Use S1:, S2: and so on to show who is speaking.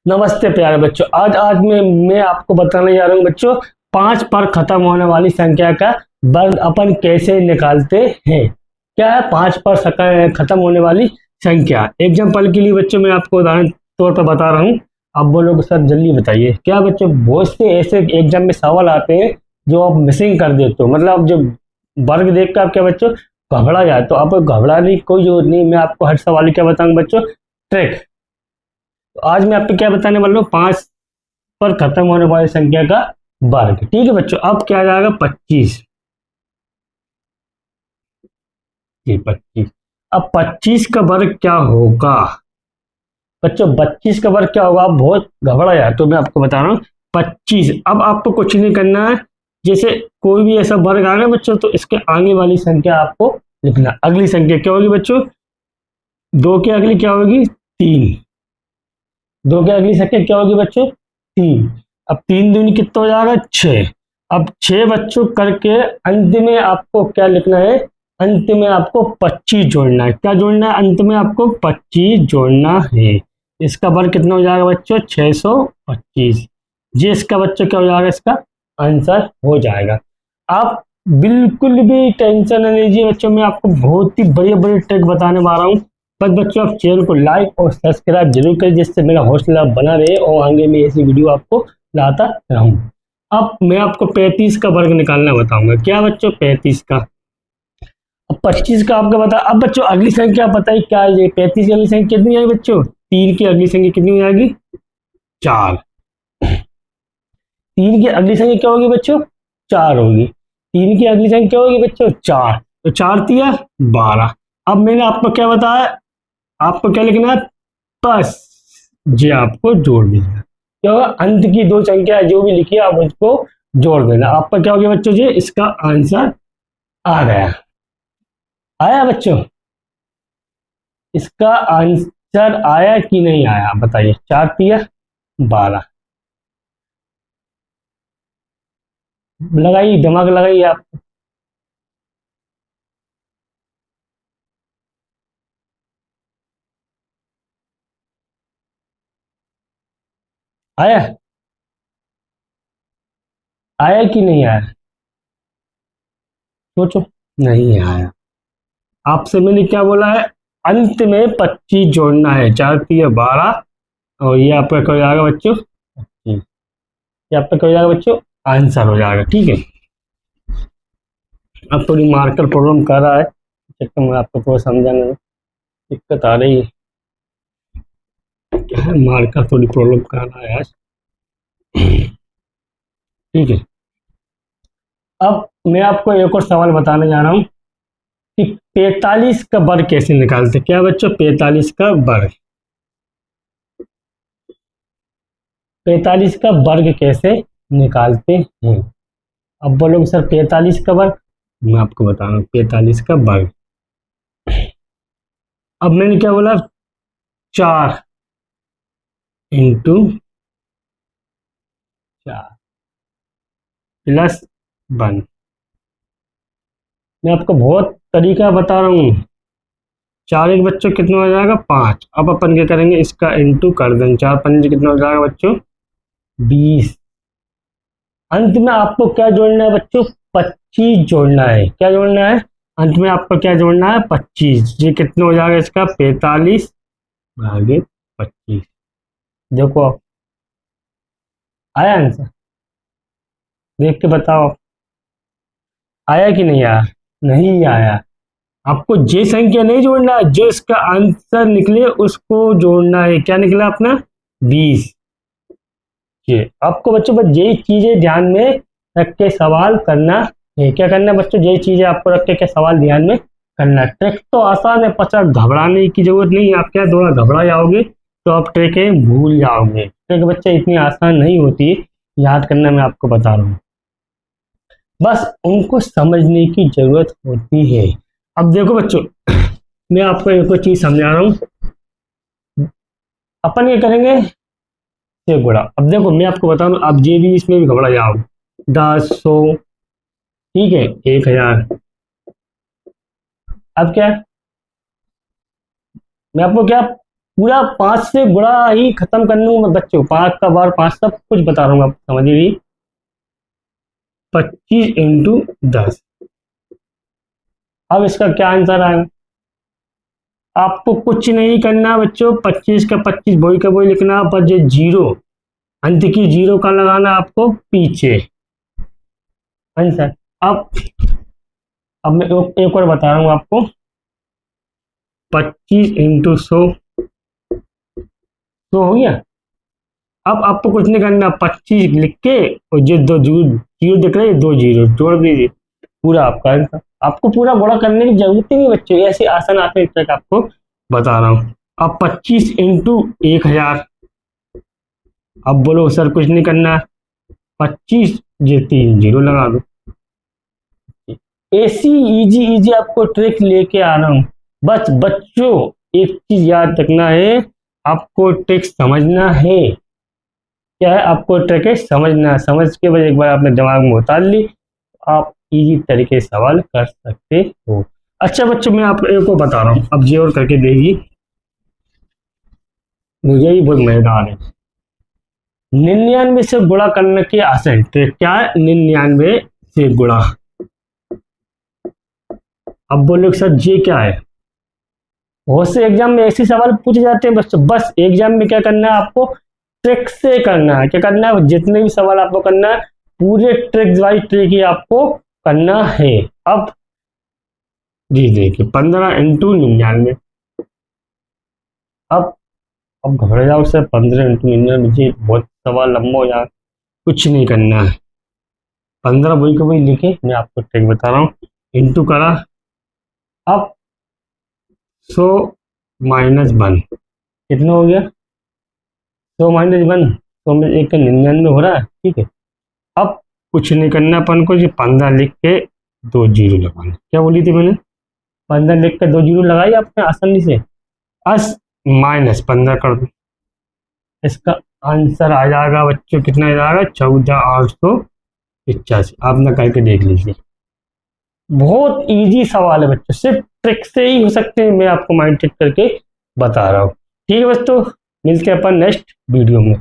S1: नमस्ते प्यारे बच्चों। आज आज मैं आपको बताने जा रहा हूँ बच्चों, 5 पर खत्म होने वाली संख्या का वर्ग अपन कैसे निकालते हैं। क्या है 5 पर खत्म होने वाली संख्या। एग्जाम्पल के लिए बच्चों मैं आपको उदाहरण तौर पर बता रहा हूँ। आप बोलोगे सर जल्दी बताइए। क्या बच्चों, बहुत से ऐसे एग्जाम में सवाल आते हैं जो आप मिसिंग कर देते हो, मतलब जो वर्ग देख कर आप क्या बच्चों घबरा जाए, तो आप घबराने की कोई जरूरत नहीं। मैं आपको हर सवाल क्या बताऊंगा बच्चों, ट्रिक। तो आज मैं आपको क्या बताने वाला हूँ, 5 पर खत्म होने वाली संख्या का वर्ग। ठीक है बच्चों, अब क्या आ जाएगा 25। ये 25। अब 25 का वर्ग क्या होगा बच्चों, 25 का वर्ग क्या होगा। आप बहुत घबरा यार, तो मैं आपको बता रहा हूँ 25। अब आपको कुछ नहीं करना है। जैसे कोई भी ऐसा वर्ग आ रहा है बच्चों, तो इसके आगे वाली संख्या आपको लिखना। अगली संख्या क्या होगी बच्चों, 2 की अगली क्या होगी 3। 2 की अगली संख्या क्या होगी बच्चों 3। अब 3 दूनी कितना हो जाएगा 6। अब 6 बच्चों करके अंत में आपको क्या लिखना है, अंत में आपको 25 जोड़ना है। क्या जोड़ना है, अंत में आपको 25 जोड़ना है। इसका वर्ग कितना हो जाएगा बच्चों 625। ये इसका बच्चों क्या हो जाएगा, इसका आंसर हो जाएगा। आप बिल्कुल भी टेंशन न लीजिए बच्चों, मैं आपको बहुत ही बड़े बड़े ट्रिक बताने वाला हूँ। बस बच्चों आप चैनल को लाइक और सब्सक्राइब जरूर करें, जिससे मेरा हौसला बना रहे और आगे में ऐसी वीडियो आपको लाता रहूं। अब मैं आपको 35 का वर्ग निकालना बताऊंगा। क्या बच्चों 35 का। अब 25 का आपका बता। अब बच्चों अगली संख्या बताइए क्या है। ये 35 की अगली संख्या कितनी आएगी बच्चों, 3 की अगली संख्या कितनी हो जाएगी 4। 3 की अगली संख्या क्या होगी बच्चों 4 होगी। 3 की अगली संख्या क्या होगी बच्चों 4, तो 4 तिया 12। अब मैंने आपको क्या बताया, आपको क्या लिखना है, बस ये आपको जोड़ देना। क्या होगा, अंत की 2 संख्या जो भी लिखी है आप उसको जोड़ देना। आपका क्या हो गया बच्चों जी, इसका आंसर आ गया। आया बच्चों, इसका आंसर आया कि नहीं आया बताइए। 4 तिया 12। लगाइए दिमाग लगाइए आप। आया, आया कि नहीं आया सोचो। नहीं आया। आपसे मैंने क्या बोला है, अंत में 25 जोड़ना है। 4 तिया 12 और ये आपका क्या हो जाएगा बच्चों 25। ये आपका क्या हो जाएगा बच्चों, आंसर हो जाएगा। ठीक है। अब थोड़ी मार्कर प्रॉब्लम कर रहा है, तो मैं आपको थोड़ा समझाने में दिक्कत आ रही है। मार्कर थोड़ी प्रॉब्लम कर रहा है आज। ठीक है। अब मैं आपको एक और सवाल बताने जा रहा हूँ कि 45 का वर्ग कैसे निकालते। क्या बच्चों 45 का वर्ग, 45 का वर्ग कैसे निकालते हैं। अब बोलोगे सर 45 का वर्ग, मैं आपको बता रहा हूँ 45 का वर्ग। अब मैंने क्या बोला, 4 इंटू 4 प्लस 1। मैं आपको बहुत तरीका बता रहा हूँ। 4 एक बच्चों कितना हो जाएगा 5। अब अपन क्या करेंगे, इसका इंटू कर देंगे। 4 5 कितना हो जाएगा बच्चों 20। अंत में आपको क्या जोड़ना है बच्चों, 25 जोड़ना है। क्या जोड़ना है, अंत में आपको क्या जोड़ना है 25। ये कितना हो जाएगा इसका 45 भागे 25। देखो आप, आया आंसर, देख के बताओ आया कि नहीं आया। नहीं आया। आपको जे संख्या नहीं जोड़ना है, जो इसका आंसर निकले उसको जोड़ना है। क्या निकला अपना 20। ये आपको बच्चों बस यही चीजें ध्यान में रख के सवाल करना है। क्या करना है बच्चों, यही चीजें आपको रख के क्या सवाल ध्यान में करना है। ट्रिक तो आसान है, पचा घबराने की जरूरत नहीं है। आप क्या थोड़ा घबरा जाओगे तो आप ट्रिकें भूल जाओगे। ट्रिक बच्चे इतनी आसान नहीं होती है, याद करना मैं आपको बता रहा हूँ। बस उनको समझने की जरूरत होती है। अब देखो बच्चों, मैं आपको एक और चीज समझा रहा हूँ। अपन ये करेंगे से गुणा। अब देखो मैं आपको बता रहा हूँ, आप ये भी इसमें भी घबरा जाओ। 10 100, ठीक है 1000। अब क्या, मैं आपको क्या पूरा 5 से गुणा ही खत्म करने को मैं बच्चों, 5 का बार 5 सब कुछ बता रहा हूँ आप समझिए। 25 इंटू 10। अब इसका क्या आंसर आएगा? आपको कुछ नहीं करना बच्चों, 25 का 25 वही का वही लिखना, पर जो जीरो अंत की जीरो का लगाना आपको पीछे आंसर। अब मैं एक और बता रहा हूँ आपको। 25 इंटू 100 हो गया। अब आपको कुछ नहीं करना, 25 लिख के और जो दो जीरो जीरो दिख रहे हैं, 2 जीरो जोड़ दीजिए, पूरा आपका आंसर। आपको पूरा गुणा करने की जरूरत ही नहीं बच्चों, ऐसे आसान आसान ट्रिक आपको बता रहा हूँ। अब 25 इंटू 1000। अब बोलो सर कुछ नहीं करना, 25 ये 3 जीरो लगा दो। ऐसी इजी इजी आपको ट्रिक लेके आ रहा हूँ। बस बच्चों एक चीज याद रखना है, आपको ट्रिक समझना है। क्या है? आपको ट्रिक है समझना, समझ के बाद एक बार आपने दिमाग में उतार ली, आप इजी तरीके से सवाल कर सकते हो। अच्छा बच्चों मैं आपको को बता रहा हूँ, अब ये और करके देगी, मुझे भी बहुत मजेदार है। 99 से गुणा करने की आसान ट्रिक क्या है? 99 से गुणा। अब बोलो सर ये क्या है? बहुत से एग्जाम में ऐसे सवाल पूछे जाते हैं बच्चों, बस एग्जाम में क्या करना है आपको? ट्रिक से करना है। क्या करना है? जितने भी सवाल आपको करना है पूरे ट्रिक वाइज ट्रिक ही आपको करना है। अब जी देखिए 15 इंटू 99। अब घबरा जाओ सर, 15 इंटू 99 बहुत सवाल लंबा हो जाए, कुछ नहीं करना है। 15 वही को वही लिखे, मैं आपको ट्रिक बता रहा हूँ। इंटू करा, अब 100 माइनस 1 कितना हो गया? 100 माइनस 1, 100 में 1 का 99 हो रहा है, ठीक है। अब कुछ नहीं करना अपन को, ये 15 लिख के 2 जीरो लगाना। क्या बोली थी मैंने? 15 लिख के 2 जीरो लगाई आपने आसानी से, अस माइनस 15 कर दो। इसका आंसर आ जाएगा बच्चों, कितना आ जाएगा? 14,885। आप ना करके देख लीजिए, बहुत इजी सवाल है बच्चों, सिर्फ ट्रिक से ही हो सकते हैं, मैं आपको माइंड ट्रिक करके बता रहा हूँ। ठीक है बच्चों, मिलते हैं अपन नेक्स्ट वीडियो में।